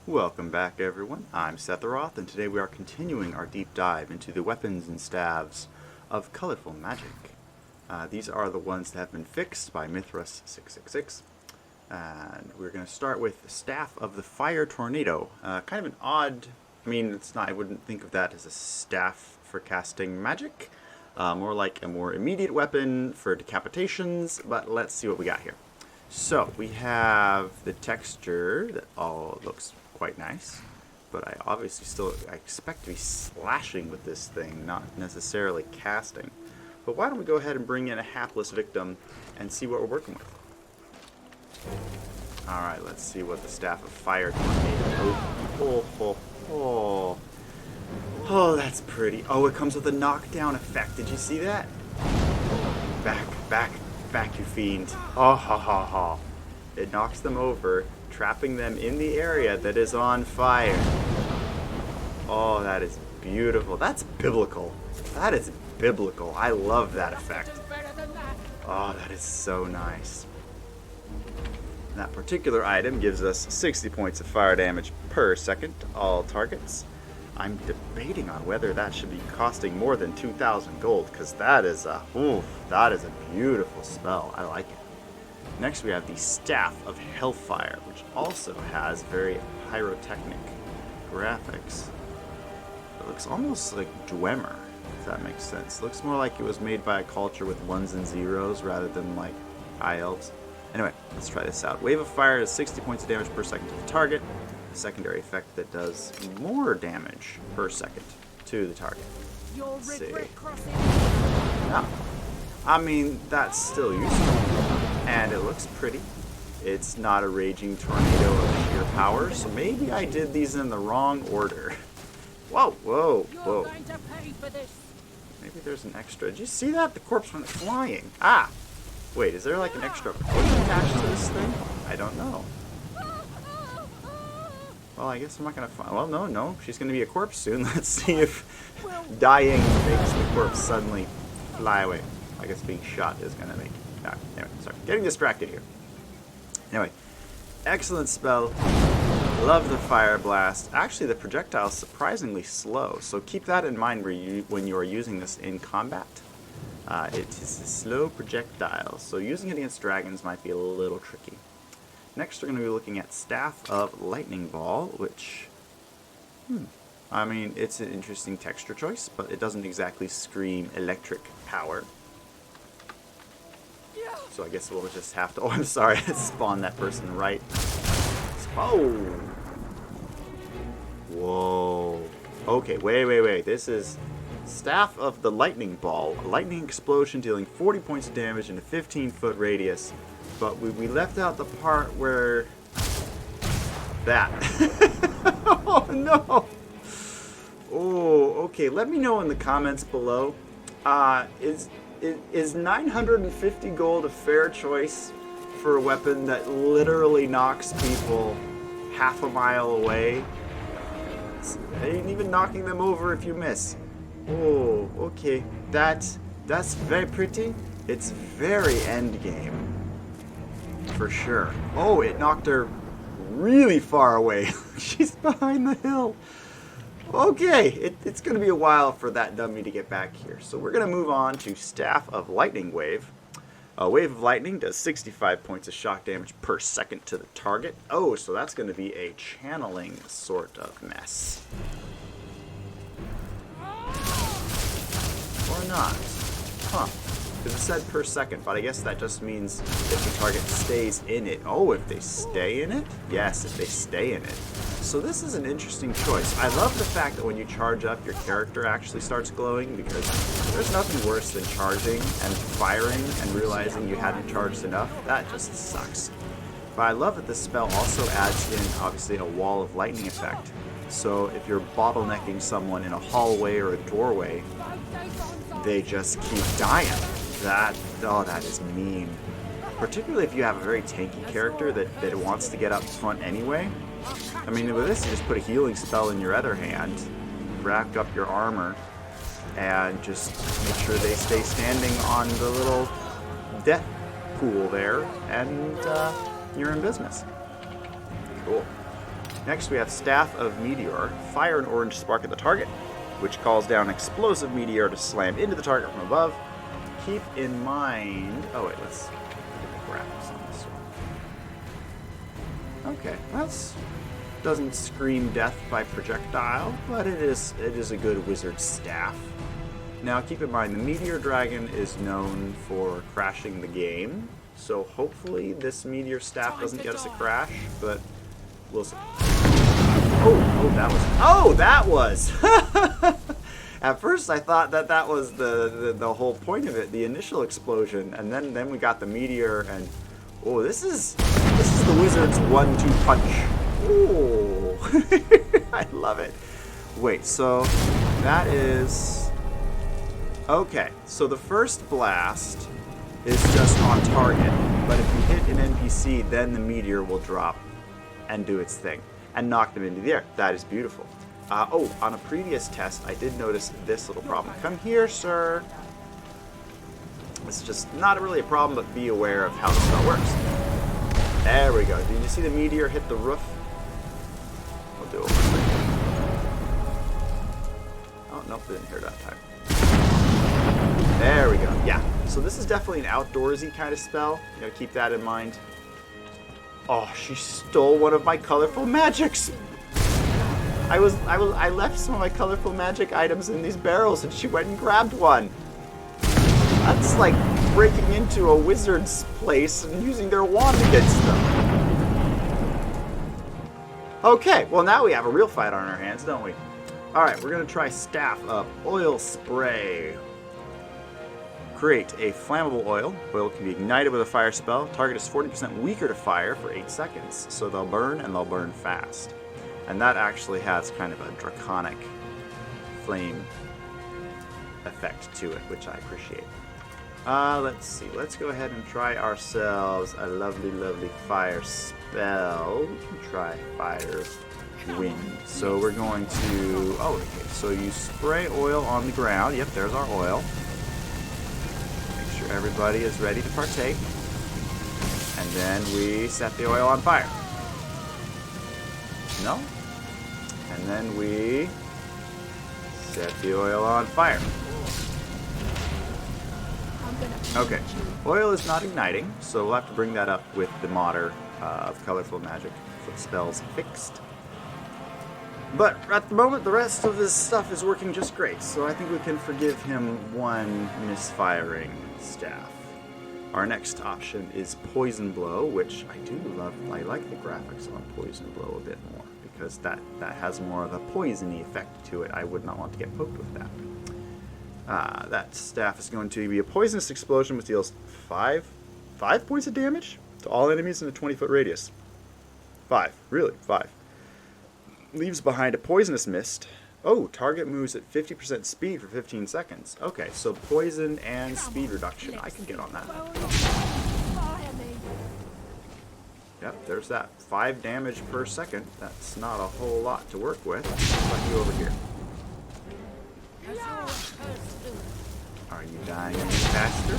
Welcome back, everyone. I'm Setharoth, and today we are continuing our deep dive into the weapons and staves of colorful magic. These are the ones that have been fixed by Mithras666, and we're going to start with the Staff of the Fire Tornado. Kind of an odd, it's not, I wouldn't think of that as a staff for casting magic. More like a more immediate weapon for decapitations, but let's see what we got here. So, we have the texture that all looks quite nice, but I expect to be slashing with this thing, not necessarily casting. But why don't we go ahead and bring in a hapless victim and see what we're working with. Alright, let's see what the Staff of Fire Tornado. Oh, that's pretty. Oh, it comes with a knockdown effect. Did you see that? Back, you fiend. Oh, ha, ha, ha. It knocks them over, trapping them in the area that is on fire. Oh, that is beautiful. That's biblical. That is biblical. I love that effect. Oh, that is so nice. That particular item gives us 60 points of fire damage per second to all targets. I'm debating on whether that should be costing more than 2,000 gold, because that is a beautiful spell. I like it. Next we have the Staff of Hellfire, which also has very pyrotechnic graphics. It looks almost like Dwemer, if that makes sense. It looks more like it was made by a culture with ones and zeros rather than like high elves. Anyway, let's try this out. Wave of Fire does 60 points of damage per second to the target. A secondary effect that does more damage per second to the target. Let's see. Yeah. That's still useful. And it looks pretty. It's not a raging tornado of sheer power, so maybe I did these in the wrong order. Whoa. Maybe there's an extra. Did you see that? The corpse went flying. Ah! Wait, is there like an extra push attached to this thing? I don't know. Well, I guess I'm not going to find... Well, no. She's going to be a corpse soon. Let's see if dying makes the corpse suddenly fly away. I guess being shot is going to make... No, anyway, sorry. Getting distracted here. Anyway, excellent spell. Love the fire blast. Actually, the projectile is surprisingly slow, so keep that in mind when you are using this in combat. It is a slow projectile, so using it against dragons might be a little tricky. Next, we're going to be looking at Staff of Lightning Ball, which, it's an interesting texture choice, but it doesn't exactly scream electric power. So I guess we'll just have to... Oh, I'm sorry, I spawned that person right. Oh! Whoa. Okay, wait. This is Staff of the Lightning Ball. A lightning explosion dealing 40 points of damage in a 15-foot radius. But we left out the part where... That. Oh, no! Oh, okay. Let me know in the comments below. Is 950 gold a fair choice for a weapon that literally knocks people half a mile away? It ain't even knocking them over if you miss. Oh, okay. That's very pretty. It's very endgame. For sure. Oh, it knocked her really far away. She's behind the hill. Okay, it's going to be a while for that dummy to get back here. So we're going to move on to Staff of Lightning Wave. A Wave of Lightning does 65 points of shock damage per second to the target. Oh, so that's going to be a channeling sort of mess. Or not. Huh. Because it said per second, but I guess that just means if the target stays in it. Oh, if they stay in it? Yes, if they stay in it. So this is an interesting choice. I love the fact that when you charge up, your character actually starts glowing, because there's nothing worse than charging and firing and realizing you hadn't charged enough. That just sucks. But I love that this spell also adds in, obviously, a wall of lightning effect. So if you're bottlenecking someone in a hallway or a doorway, they just keep dying. That is mean. Particularly if you have a very tanky character that wants to get up front anyway. With this, you just put a healing spell in your other hand, rack up your armor, and just make sure they stay standing on the little death pool there, and you're in business. Cool. Next we have Staff of Meteor. Fire an orange spark at the target, which calls down an explosive meteor to slam into the target from above. Keep in mind... Oh wait, let's get the graphics on this one. Okay, that doesn't scream death by projectile, but it is a good wizard staff. Now keep in mind, the Meteor Dragon is known for crashing the game, so hopefully this Meteor staff doesn't get us a crash, but we'll see. Oh, that was! At first I thought that was the whole point of it, the initial explosion, and then we got the meteor, and oh, this is the wizard's 1-2 punch. Oh, I love it. Wait, so that is okay. So the first blast is just on target, but if you hit an NPC, then the meteor will drop and do its thing and knock them into the air. That is beautiful. Oh, on a previous test, I did notice this little problem. Come here, sir. It's just not really a problem, but be aware of how the spell works. There we go. Did you see the meteor hit the roof? We'll do it one second. Oh, nope, didn't hear that time. There we go. Yeah. So this is definitely an outdoorsy kind of spell. You gotta keep that in mind. Oh, she stole one of my colorful magics. I left some of my colorful magic items in these barrels, and she went and grabbed one. That's like breaking into a wizard's place and using their wand against them. Okay, well now we have a real fight on our hands, don't we? Alright, we're going to try Staff Up. Oil Spray. Create a flammable oil. Oil can be ignited with a fire spell. Target is 40% weaker to fire for 8 seconds. So they'll burn, and they'll burn fast. And that actually has kind of a draconic flame effect to it, which I appreciate. Let's see. Let's go ahead and try ourselves a lovely, lovely fire spell. We can try Fire Wind. So we're going to... Oh, okay. So you spray oil on the ground. Yep, there's our oil. Make sure everybody is ready to partake. And then we set the oil on fire. No? And then we set the oil on fire. Okay, oil is not igniting, so we'll have to bring that up with the modder of colorful magic spells fixed. But at the moment, the rest of this stuff is working just great, so I think we can forgive him one misfiring staff. Our next option is Poison Blow, which I do love. I like the graphics on Poison Blow a bit more, because that has more of a poisony effect to it. I would not want to get poked with that. That staff is going to be a poisonous explosion which deals 5 points of damage to all enemies in a 20-foot radius. 5, really, 5. Leaves behind a poisonous mist. Oh, target moves at 50% speed for 15 seconds. Okay, so poison and speed reduction. I can get on that. Yep, there's that. 5 damage per second. That's not a whole lot to work with. How about you over here? Are you dying any faster?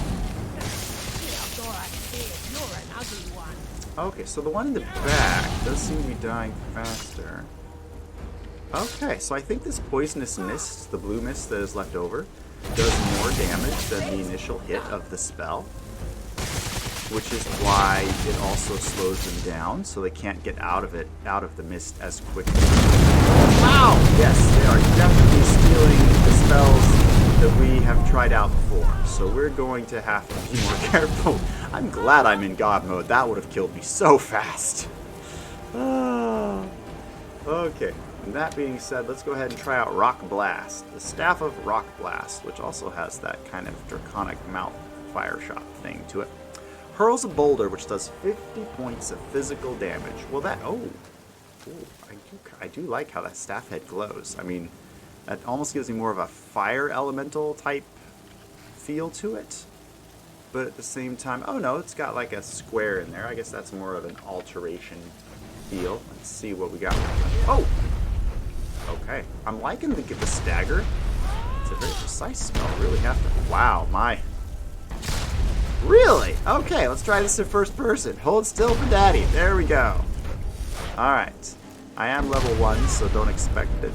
Okay, so the one in the back does seem to be dying faster. Okay, so I think this poisonous mist, the blue mist that is left over, does more damage than the initial hit of the spell, which is why it also slows them down, so they can't get out of the mist as quickly. Wow! Yes, they are definitely stealing the spells that we have tried out before, so we're going to have to be more careful. I'm glad I'm in God mode. That would have killed me so fast. Okay, and that being said, let's go ahead and try out Rock Blast, the Staff of Rock Blast, which also has that kind of draconic mouth fire shot thing to it. Hurls a boulder, which does 50 points of physical damage. Well, that... Ooh, I do like how that staff head glows. I mean, that almost gives me more of a fire elemental type feel to it. But at the same time... Oh, no, it's got like a square in there. I guess that's more of an alteration feel. Let's see what we got. Oh! Okay. I'm liking the stagger. It's a very precise spell. Really have to... Wow, my... Really? Okay, let's try this in first person. Hold still for daddy. There we go. Alright. I am level 1, so don't expect that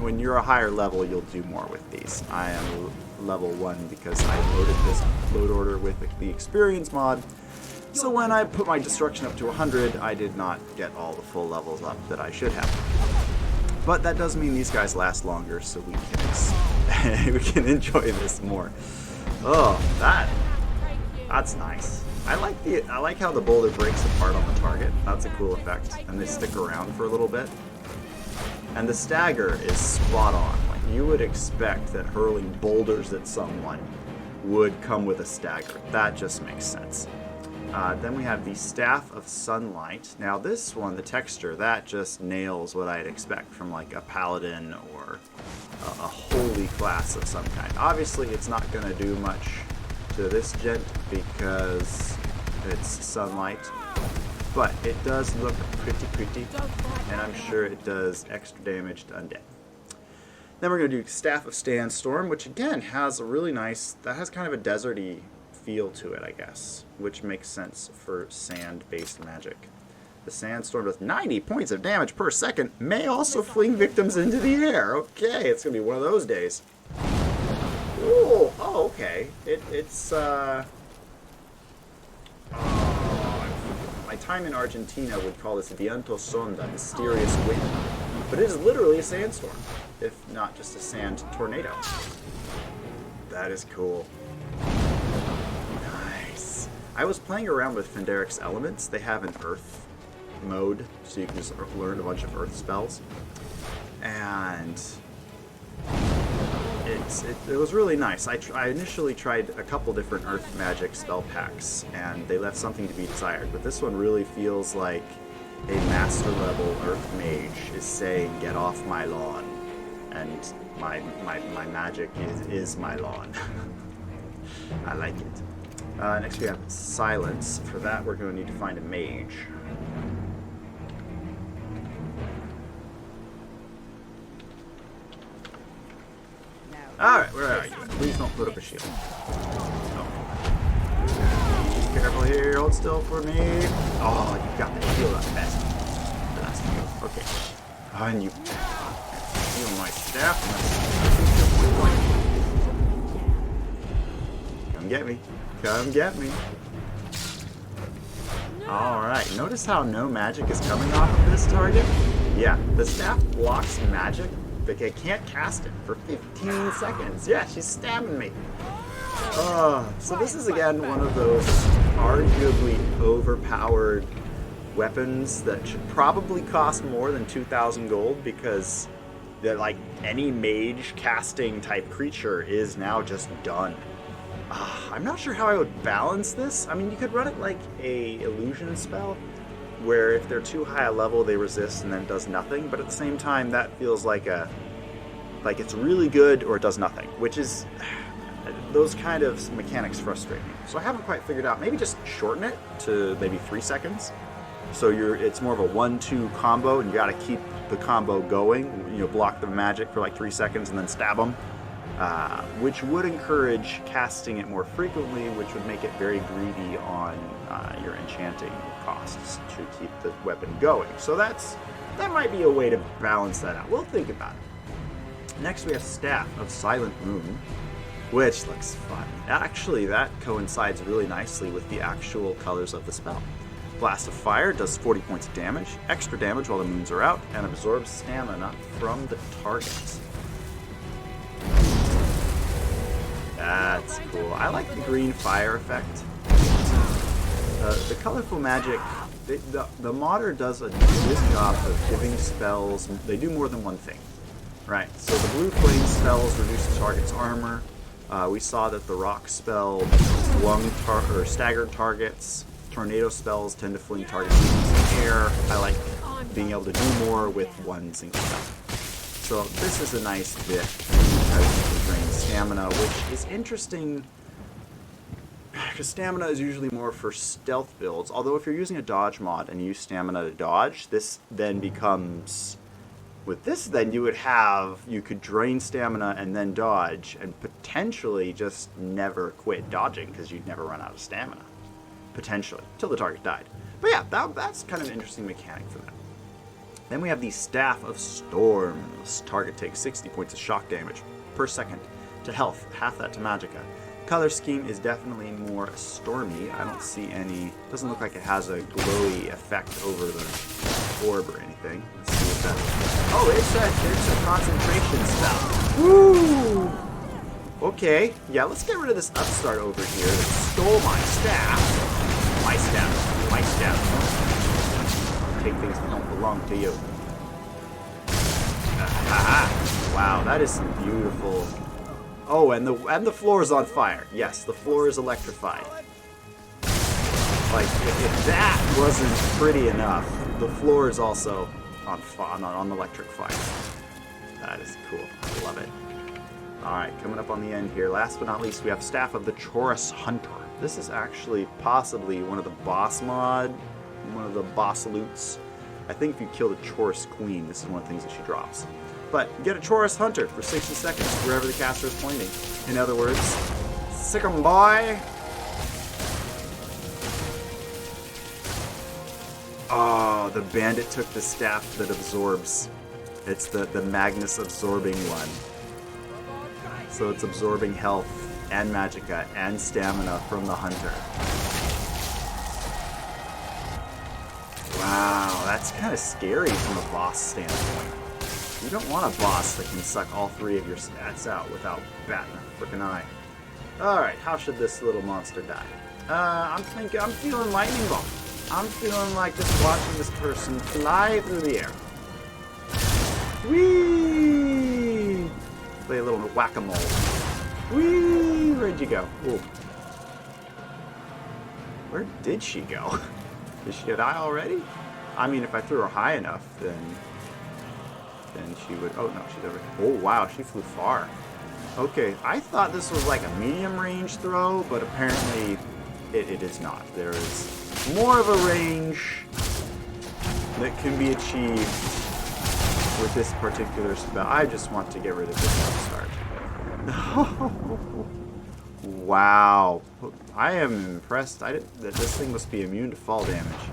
when you're a higher level, you'll do more with these. I am level 1 because I loaded this load order with the experience mod. So when I put my destruction up to 100, I did not get all the full levels up that I should have. But that does mean these guys last longer, so we can we can enjoy this more. Oh, that's nice. I like how the boulder breaks apart on the target. That's a cool effect, and they stick around for a little bit. And the stagger is spot on. Like, you would expect that hurling boulders at someone would come with a stagger. That just makes sense. Then we have the Staff of Sunlight. Now this one, the texture, that just nails what I'd expect from like a paladin or a holy class of some kind. Obviously it's not going to do much to this gent because it's sunlight, but it does look pretty, and I'm sure it does extra damage to undead. Then we're going to do Staff of Sandstorm, which again has a really nice, that has kind of a deserty feel to it, I guess, which makes sense for sand-based magic. The Sandstorm does 90 points of damage per second, may also fling victims into the air. Okay, it's going to be one of those days. Ooh, oh, okay. My time in Argentina would call this Viento Sonda, mysterious wind. But it is literally a sandstorm, if not just a sand tornado. That is cool. Nice. I was playing around with Fenderic's elements. They have an earth mode, so you can just learn a bunch of earth spells. And it was really nice. I initially tried a couple different earth magic spell packs, and they left something to be desired. But this one really feels like a master level earth mage is saying, "Get off my lawn," and my magic is my lawn. I like it. Next we have Silence. For that, we're going to need to find a mage. Alright, where are you? Please don't put up a shield. Oh. Careful here, hold still for me. Oh, you got the shield up best. That's you. Okay. Oh, and you steal my staff. Come get me. Come get me. Alright, notice how no magic is coming off of this target? Yeah, the staff blocks magic, but I can't cast it for 15 seconds. Yeah, she's stabbing me. So this is again one of those arguably overpowered weapons that should probably cost more than 2,000 gold, because they're like any mage casting type creature is now just done. I'm not sure how I would balance this. I mean, you could run it like a illusion spell, where if they're too high a level, they resist and then does nothing. But at the same time, that feels like it's really good or it does nothing, which is, those kind of mechanics frustrate me. So I haven't quite figured out. Maybe just shorten it to maybe 3 seconds. So it's more of a 1-2 combo, and you got to keep the combo going. You know, block the magic for like 3 seconds and then stab them. Which would encourage casting it more frequently, which would make it very greedy on your enchanting costs to keep the weapon going. So that might be a way to balance that out. We'll think about it. Next we have Staff of Silent Moon, which looks fun. Actually, that coincides really nicely with the actual colors of the spell. Blast of Fire does 40 points of damage, extra damage while the moons are out, and absorbs stamina from the target. That's cool. I like the green fire effect. The colorful magic, the modder does a good job of giving spells. They do more than one thing, right? So the blue flame spells reduce the target's armor. We saw that the rock spell flung staggered targets. Tornado spells tend to fling targets into the air. I like being able to do more with one single spell. So this is a nice bit because you can drain stamina, which is interesting because stamina is usually more for stealth builds. Although if you're using a dodge mod and you use stamina to dodge, this then becomes... With this then you could drain stamina and then dodge and potentially just never quit dodging because you'd never run out of stamina. Potentially, till the target died. But yeah, that's kind of an interesting mechanic for that. Then we have the Staff of Storm. This target takes 60 points of shock damage per second to health, half that to magicka. Color scheme is definitely more stormy. I don't see any, doesn't look like it has a glowy effect over the orb or anything. Let's see what that is. Oh, it's a concentration spell. Woo! Okay, yeah, let's get rid of this upstart over here that stole my staff. My staff. Take things that don't belong to you. Wow, that is some beautiful. Oh, and the floor is on fire. Yes, the floor is electrified. Like, if that wasn't pretty enough, the floor is also on electric fire. That is cool. I love it. Alright, coming up on the end here. Last but not least, we have Staff of the Charus Hunter. This is actually possibly one of the boss loots. I think if you kill the Charus Queen, this is one of the things that she drops. But get a Charus Hunter for 60 seconds wherever the caster is pointing. In other words, sick 'em, boy! Oh, the bandit took the staff that absorbs. It's the Magnus absorbing one. So it's absorbing health and magicka and stamina from the hunter. Wow, that's kind of scary from a boss standpoint. You don't want a boss that can suck all three of your stats out without batting a frickin' eye. Alright, how should this little monster die? I'm feeling lightning bolt. I'm feeling like just watching this person fly through the air. Whee! Play a little whack-a-mole. Whee! Where'd you go? Ooh. Where did she go? Did she die already? I mean, if I threw her high enough, then she would... Oh, no, she's over here. Oh, wow, she flew far. Okay, I thought this was like a medium range throw, but apparently it is not. There is more of a range that can be achieved with this particular spell. I just want to get rid of this upstart. Wow. I am impressed that this thing must be immune to fall damage.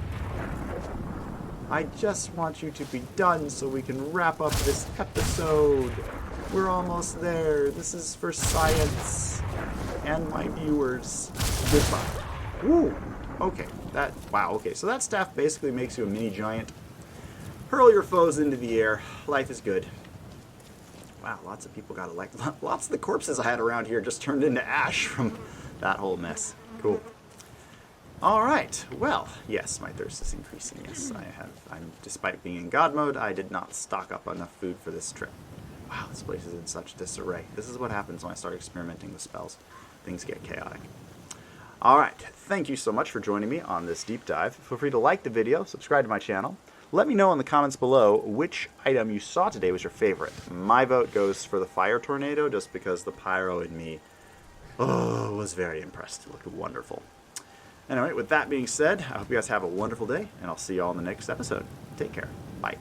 I just want you to be done so we can wrap up this episode. We're almost there. This is for science and my viewers. Goodbye. Woo! Okay. Wow, okay. So that staff basically makes you a mini giant. Hurl your foes into the air. Life is good. Wow, lots of people got elected. Lots of the corpses I had around here just turned into ash from that whole mess. Cool. All right. Well, yes, my thirst is increasing. Yes, despite being in God mode, I did not stock up enough food for this trip. Wow, this place is in such disarray. This is what happens when I start experimenting with spells. Things get chaotic. All right. Thank you so much for joining me on this deep dive. Feel free to like the video, subscribe to my channel. Let me know in the comments below which item you saw today was your favorite. My vote goes for the fire tornado just because the pyro in me was very impressed. It looked wonderful. Anyway, with that being said, I hope you guys have a wonderful day, and I'll see you all in the next episode. Take care. Bye.